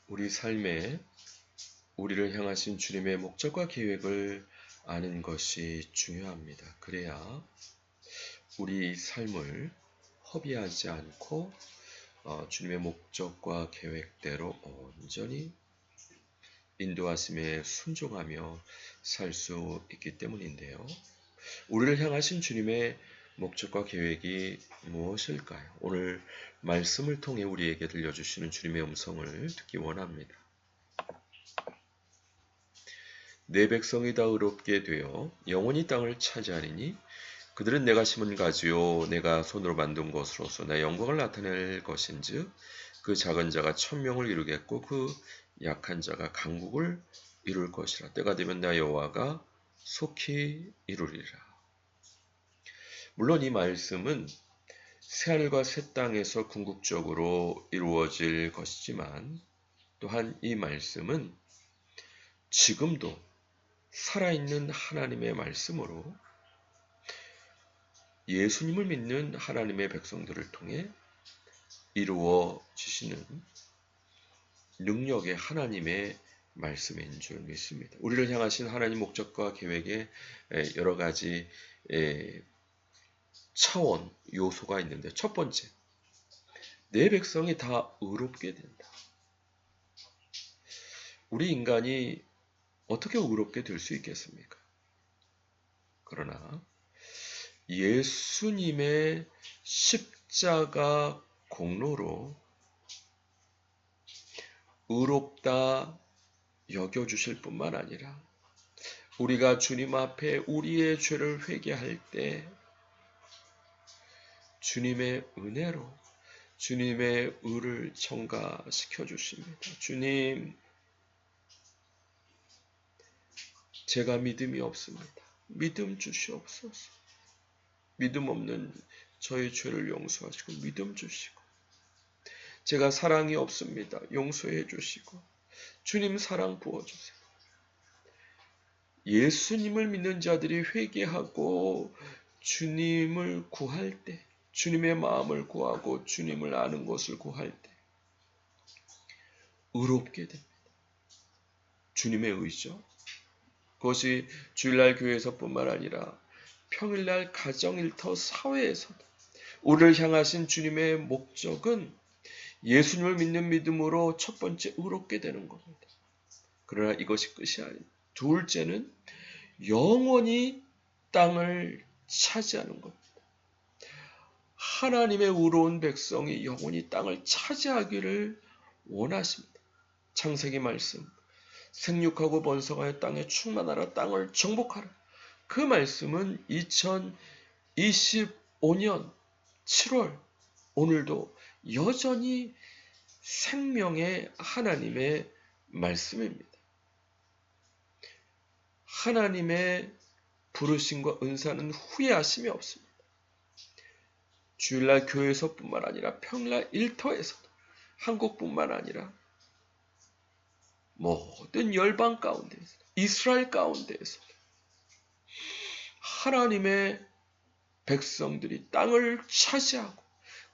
우리 삶에 우리를 향하신 주님의 목적과 계획을 아는 것이 중요합니다. 그래야 우리 삶을 허비하지 않고 주님의 목적과 계획대로 온전히 인도하심에 순종하며 살 수 있기 때문인데요. 우리를 향하신 주님의 목적과 계획이 무엇일까요? 오늘 말씀을 통해 우리에게 들려주시는 주님의 음성을 듣기 원합니다. 내 백성이 다 의롭게 되어 영원히 땅을 차지하리니 그들은 내가 심은 가지요 내가 손으로 만든 것으로서 내 영광을 나타낼 것인즉 그 작은 자가 천명을 이루겠고 그 약한 자가 강국을 이룰 것이라. 때가 되면 나 여호와가 속히 이루리라. 물론 이 말씀은 새하늘과 새 땅에서 궁극적으로 이루어질 것이지만 또한 이 말씀은 지금도 살아있는 하나님의 말씀으로 예수님을 믿는 하나님의 백성들을 통해 이루어지시는 능력의 하나님의 말씀인 줄 믿습니다. 우리를 향하신 하나님 목적과 계획에 여러 가지 차원, 요소가 있는데 첫 번째, 내 백성이 다 의롭게 된다. 우리 인간이 어떻게 의롭게 될 수 있겠습니까? 그러나 예수님의 십자가 공로로 의롭다 여겨주실 뿐만 아니라 우리가 주님 앞에 우리의 죄를 회개할 때 주님의 은혜로 주님의 의를 첨가시켜 주십니다. 주님, 제가 믿음이 없습니다. 믿음 주시옵소서. 믿음 없는 저의 죄를 용서하시고 믿음 주시고, 제가 사랑이 없습니다. 용서해 주시고 주님 사랑 부어주세요. 예수님을 믿는 자들이 회개하고 주님을 구할 때, 주님의 마음을 구하고 주님을 아는 것을 구할 때 의롭게 됩니다. 주님의 의죠. 그것이 주일날 교회에서뿐만 아니라 평일날 가정일터 사회에서도 우리를 향하신 주님의 목적은 예수님을 믿는 믿음으로 첫 번째 의롭게 되는 겁니다. 그러나 이것이 끝이 아닙니다. 둘째는 영원히 땅을 차지하는 겁니다. 하나님의 의로운 백성이 영원히 땅을 차지하기를 원하십니다. 창세기 말씀, 생육하고 번성하여 땅에 충만하라, 땅을 정복하라. 그 말씀은 2025년 7월 오늘도 여전히 생명의 하나님의 말씀입니다. 하나님의 부르심과 은사는 후회하심이 없습니다. 주일날 교회에서뿐만 아니라 평일날 일터에서도, 한국뿐만 아니라 모든 열방 가운데에서, 이스라엘 가운데에서 하나님의 백성들이 땅을 차지하고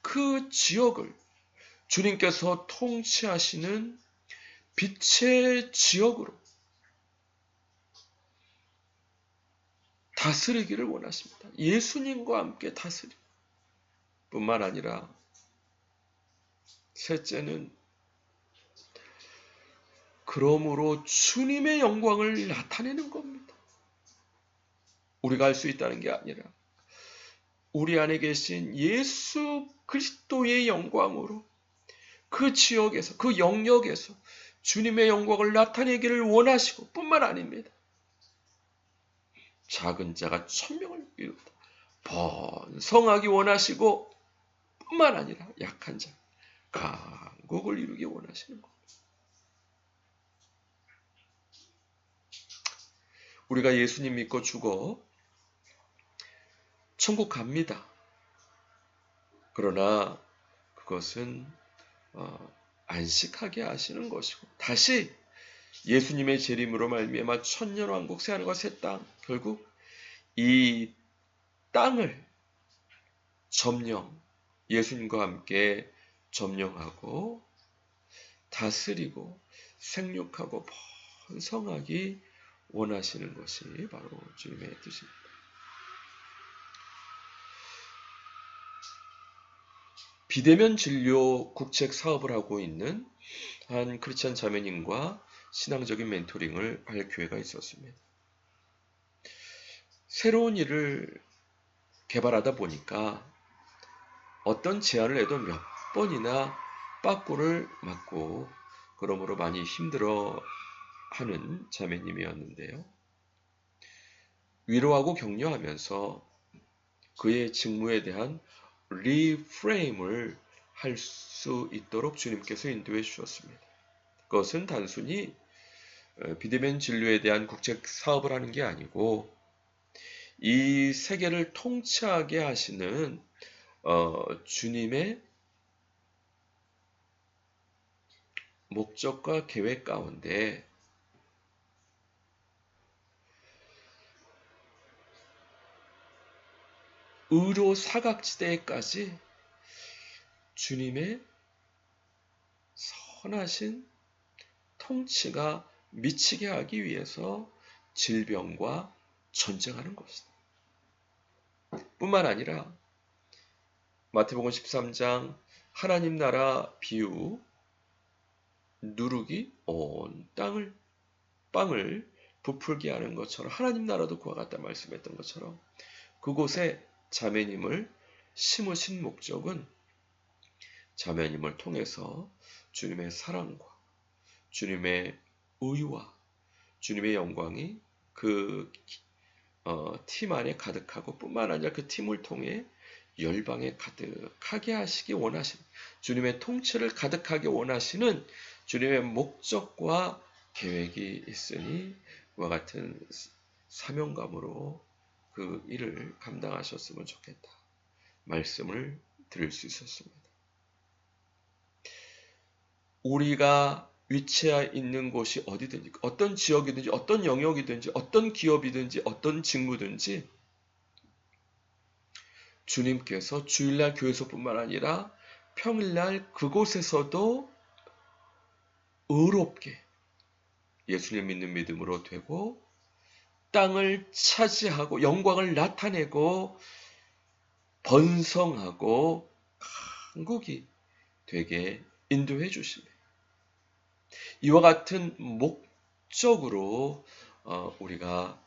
그 지역을 주님께서 통치하시는 빛의 지역으로 다스리기를 원하십니다. 예수님과 함께 다스리기 뿐만 아니라 셋째는 그러므로 주님의 영광을 나타내는 겁니다. 우리가 할 수 있다는 게 아니라 우리 안에 계신 예수 그리스도의 영광으로 그 지역에서, 그 영역에서 주님의 영광을 나타내기를 원하시고 뿐만 아닙니다. 작은 자가 천명을 이루다 번성하기 원하시고 뿐만 아니라 약한 자, 강국을 이루기 원하시는 겁니다. 우리가 예수님 믿고 죽어 천국 갑니다. 그러나 그것은 안식하게 하시는 것이고 다시 예수님의 재림으로 말미암아 천년왕국 새하늘과 새 땅, 결국 이 땅을 예수님과 함께 점령하고 다스리고 생육하고 번성하기 원하시는 것이 바로 주님의 뜻입니다. 비대면 진료 국책 사업을 하고 있는 한 크리스찬 자매님과 신앙적인 멘토링을 할 교회가 있었습니다. 새로운 일을 개발하다 보니까 어떤 제안을 해도 몇 번이나 빠꾸를 맞고 그러므로 많이 힘들어 하는 자매님이었는데요. 위로하고 격려하면서 그의 직무에 대한 리프레임을 할 수 있도록 주님께서 인도해 주셨습니다. 그것은 단순히 비대면 진료에 대한 국책 사업을 하는 게 아니고 이 세계를 통치하게 하시는 주님의 목적과 계획 가운데 의로 사각지대에까지 주님의 선하신 통치가 미치게 하기 위해서 질병과 전쟁하는 것이다. 뿐만 아니라 마태복음 13장 하나님 나라 비유 누룩이 온 빵을 부풀게 하는 것처럼 하나님 나라도 그와 같다 말씀했던 것처럼 그곳에 자매님을 심으신 목적은 자매님을 통해서 주님의 사랑과 주님의 의와 주님의 영광이 그 팀 안에 가득하고 뿐만 아니라 그 팀을 통해 열방에 가득하게 하시기 원하시는 주님의 통치를 가득하게 원하시는 주님의 목적과 계획이 있으니 그와 같은 사명감으로 그 일을 감당하셨으면 좋겠다. 말씀을 드릴 수 있었습니다. 우리가 위치해 있는 곳이 어디든지 어떤 지역이든지 어떤 영역이든지 어떤 기업이든지 어떤 직무든지 주님께서 주일날 교회에서뿐만 아니라 평일날 그곳에서도 의롭게 예수님 믿는 믿음으로 되고 땅을 차지하고 영광을 나타내고 번성하고 강국이 되게 인도해 주십니다. 이와 같은 목적으로 우리가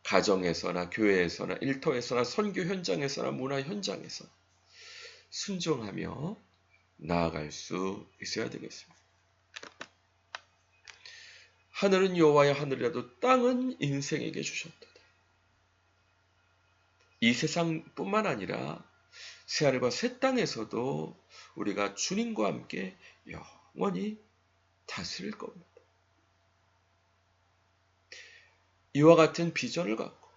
가정에서나 교회에서나 일터에서나 선교 현장에서나 문화 현장에서 순종하며 나아갈 수 있어야 되겠습니다. 하늘은 여호와의 하늘이라도 땅은 인생에게 주셨다. 이 세상뿐만 아니라 새하늘과 새 땅에서도 우리가 주님과 함께 영원히 다스릴 겁니다. 이와 같은 비전을 갖고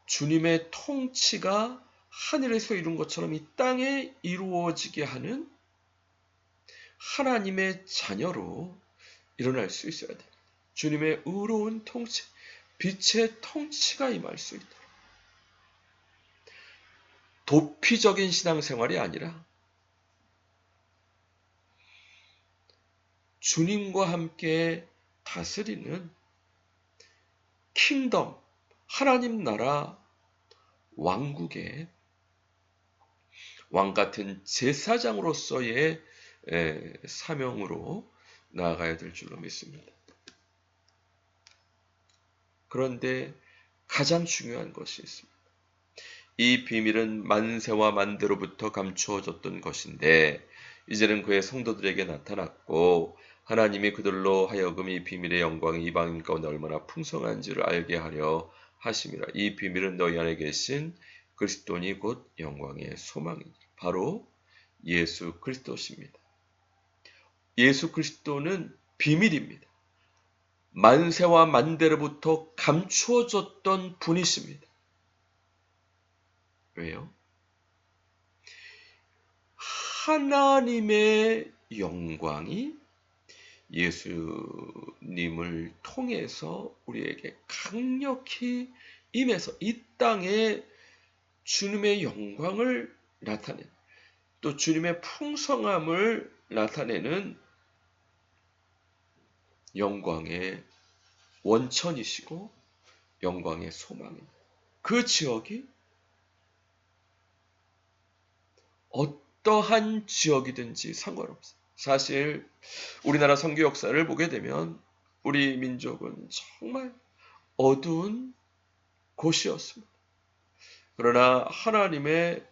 주님의 통치가 하늘에서 이룬 것처럼 이 땅에 이루어지게 하는 하나님의 자녀로 일어날 수 있어야 됩니다. 주님의 의로운 통치, 빛의 통치가 임할 수 있도록 도피적인 신앙생활이 아니라 주님과 함께 다스리는 킹덤, 하나님 나라 왕국의 왕같은 제사장으로서의 사명으로 나아가야 될 줄로 믿습니다. 그런데 가장 중요한 것이 있습니다. 이 비밀은 만세와 만대로부터 감추어졌던 것인데 이제는 그의 성도들에게 나타났고 하나님이 그들로 하여금 이 비밀의 영광이 이방인 가운데 얼마나 풍성한지를 알게 하려 하심이라. 이 비밀은 너희 안에 계신 그리스도니 곧 영광의 소망이니 바로 예수 그리스도십니다. 예수 그리스도는 비밀입니다. 만세와 만대로부터 감추어졌던 분이십니다. 왜요? 하나님의 영광이 예수님을 통해서 우리에게 강력히 임해서 이 땅에 주님의 영광을 나타낸 또 주님의 풍성함을 나타내는 영광의 원천이시고 영광의 소망입니다. 그 지역이 어떠한 지역이든지 상관없어요. 사실 우리나라 선교 역사를 보게 되면 우리 민족은 정말 어두운 곳이었습니다. 그러나 하나님의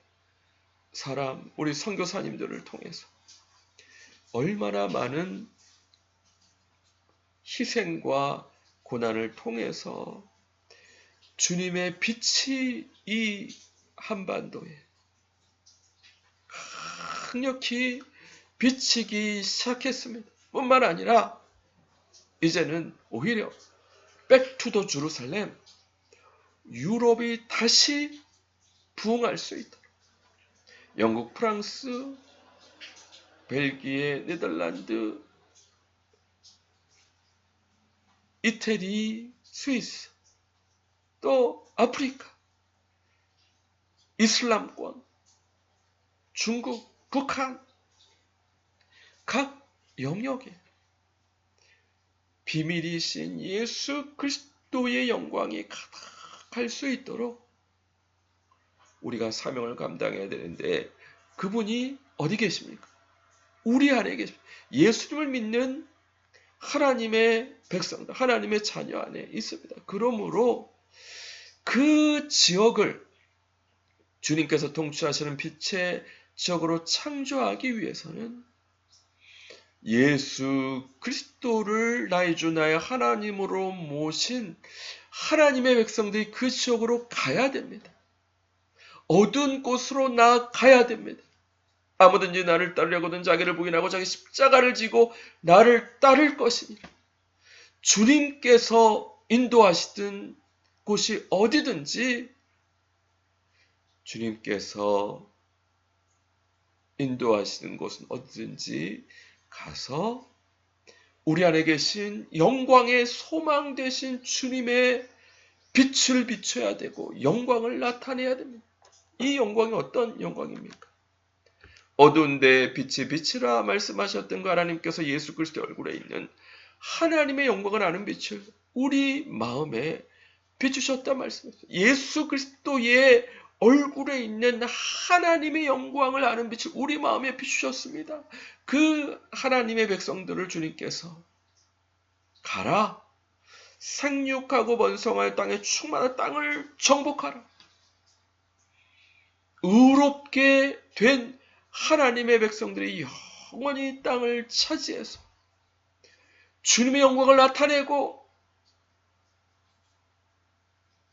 사람, 우리 선교사님들을 통해서 얼마나 많은 희생과 고난을 통해서 주님의 빛이 이 한반도에 강력히 비치기 시작했습니다. 뿐만 아니라 이제는 오히려 백투더 제루살렘, 유럽이 다시 부흥할 수 있도록 영국, 프랑스, 벨기에, 네덜란드, 이태리, 스위스, 또 아프리카, 이슬람권, 중국, 북한 각 영역에 비밀이신 예수 그리스도의 영광이 가득할 수 있도록 우리가 사명을 감당해야 되는데 그분이 어디 계십니까? 우리 안에 계십니다. 예수님을 믿는 하나님의 백성들, 하나님의 자녀 안에 있습니다. 그러므로 그 지역을 주님께서 통치하시는 빛의 지역으로 창조하기 위해서는 예수 그리스도를 나의 주 나의 하나님으로 모신 하나님의 백성들이 그 지역으로 가야 됩니다. 어두운 곳으로 나아가야 됩니다. 아무든지 나를 따르려거든 자기를 부인하고 자기 십자가를 지고 나를 따를 것이니라. 주님께서 인도하시던 곳이 어디든지 주님께서 인도하시는 곳은 어디든지 가서 우리 안에 계신 영광의 소망 되신 주님의 빛을 비춰야 되고 영광을 나타내야 됩니다. 이 영광이 어떤 영광입니까? 어두운 데에 빛이 비치라 말씀하셨던 그 하나님께서 예수 그리스도의 얼굴에 있는 하나님의 영광을 아는 빛을 우리 마음에 비추셨다 말씀하셨어요. 예수 그리스도의 얼굴에 있는 하나님의 영광을 아는 빛을 우리 마음에 비추셨습니다. 그 하나님의 백성들을 주님께서 가라, 생육하고 번성하여 땅에 충만한 땅을 정복하라. 의롭게 된 하나님의 백성들이 영원히 땅을 차지해서 주님의 영광을 나타내고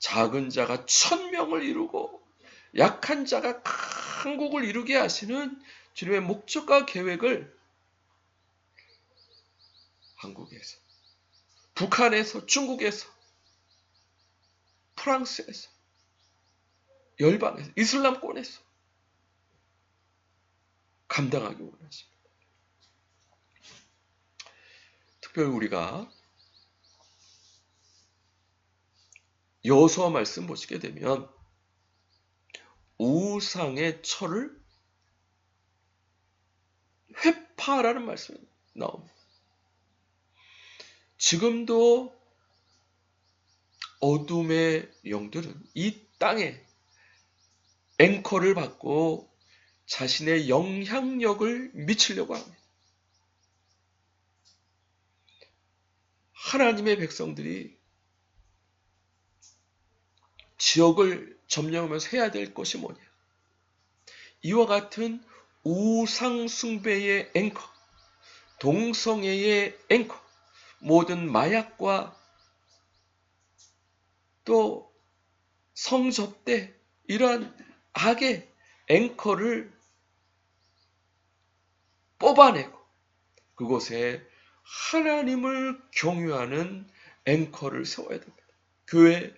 작은 자가 1000명을 이루고 약한 자가 큰 국을 이루게 하시는 주님의 목적과 계획을 한국에서, 북한에서, 중국에서, 프랑스에서, 열방에서, 이슬람권에서 감당하기 원하십니다. 특별히 우리가 여호수아 말씀 보시게 되면 우상의 철을 회파하라는 말씀이 나옵니다. 지금도 어둠의 영들은 이 땅에 앵커를 받고 자신의 영향력을 미치려고 합니다. 하나님의 백성들이 지역을 점령하면서 해야 될 것이 뭐냐? 이와 같은 우상 숭배의 앵커, 동성애의 앵커, 모든 마약과 또 성접대 이러한 악의 앵커를 뽑아내고 그곳에 하나님을 경유하는 앵커를 세워야 됩니다. 교회,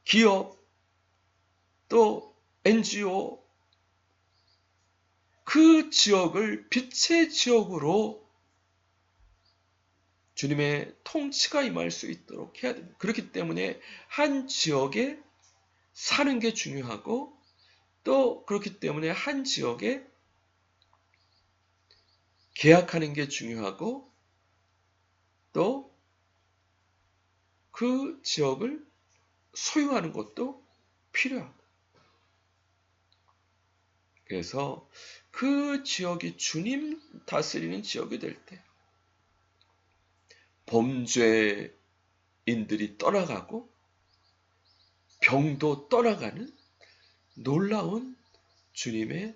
기업, 또 NGO, 그 지역을 빛의 지역으로 주님의 통치가 임할 수 있도록 해야 됩니다. 그렇기 때문에 한 지역에 사는 게 중요하고 또 그렇기 때문에 한 지역에 계약하는 게 중요하고 또 그 지역을 소유하는 것도 필요하고, 그래서 그 지역이 주님 다스리는 지역이 될 때 범죄인들이 떠나가고 병도 떠나가는 놀라운 주님의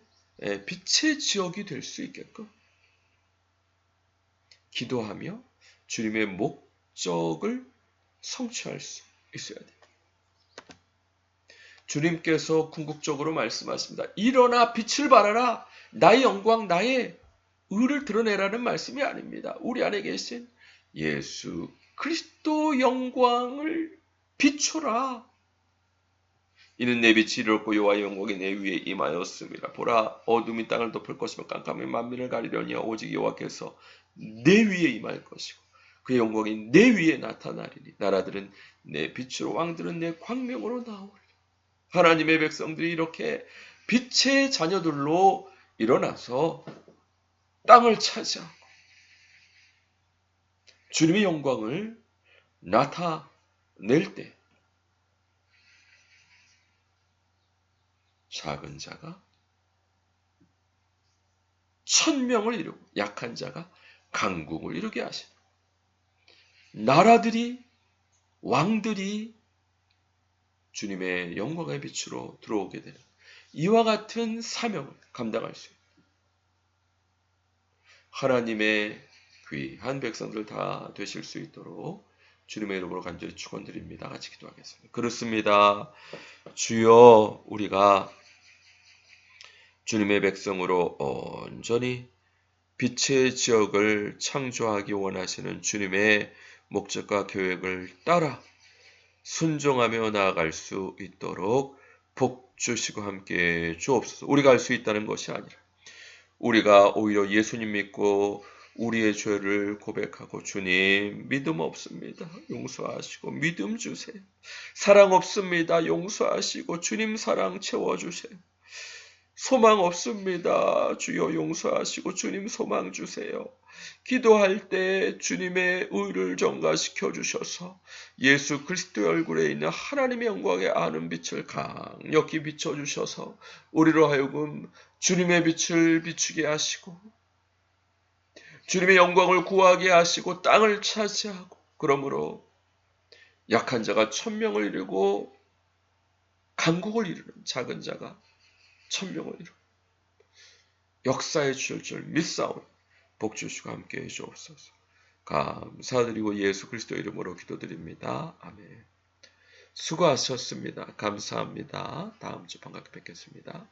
빛의 지역이 될 수 있게끔 기도하며 주님의 목적을 성취할 수 있어야 돼요. 주님께서 궁극적으로 말씀하십니다. 일어나 빛을 발하라. 나의 영광, 나의 의를 드러내라는 말씀이 아닙니다. 우리 안에 계신 예수 그리스도 영광을 비춰라. 이는 내 빛이 이롭고 여호와의 영광이 내 위에 임하였습니다. 보라, 어둠이 땅을 덮을 것이며 깜깜이 만민을 가리려니와 오직 여호와께서 내 위에 임할 것이고 그의 영광이 내 위에 나타나리니 나라들은 내 빛으로 왕들은 내 광명으로 나오리라. 하나님의 백성들이 이렇게 빛의 자녀들로 일어나서 땅을 차지하고 주님의 영광을 나타낼 때 작은 자가 1000명을 이루고 약한 자가 강국을 이루게 하시는, 나라들이 왕들이 주님의 영광의 빛으로 들어오게 되는 이와 같은 사명을 감당할 수 있는 하나님의 귀한 백성들 다 되실 수 있도록 주님의 이름으로 간절히 축원드립니다. 같이 기도하겠습니다. 그렇습니다. 주여, 우리가 주님의 백성으로 온전히 빛의 지역을 창조하기 원하시는 주님의 목적과 계획을 따라 순종하며 나아갈 수 있도록 복 주시고 함께 주옵소서. 우리가 할 수 있다는 것이 아니라 우리가 오히려 예수님 믿고 우리의 죄를 고백하고 주님 믿음 없습니다. 용서하시고 믿음 주세요. 사랑 없습니다. 용서하시고 주님 사랑 채워주세요. 소망 없습니다. 주여 용서하시고 주님 소망 주세요. 기도할 때 주님의 의를 전가시켜 주셔서 예수 그리스도의 얼굴에 있는 하나님의 영광의 아는 빛을 강력히 비춰주셔서 우리로 하여금 주님의 빛을 비추게 하시고 주님의 영광을 구하게 하시고 땅을 차지하고, 그러므로 약한 자가 1000명을 이루고 강국을 이루는 작은 자가 1000명을 이루고 역사의 출절 믿사오니 복 주시고 함께 해주옵소서. 감사드리고 예수 그리스도 이름으로 기도드립니다. 아멘. 수고하셨습니다. 감사합니다. 다음 주 반갑게 뵙겠습니다.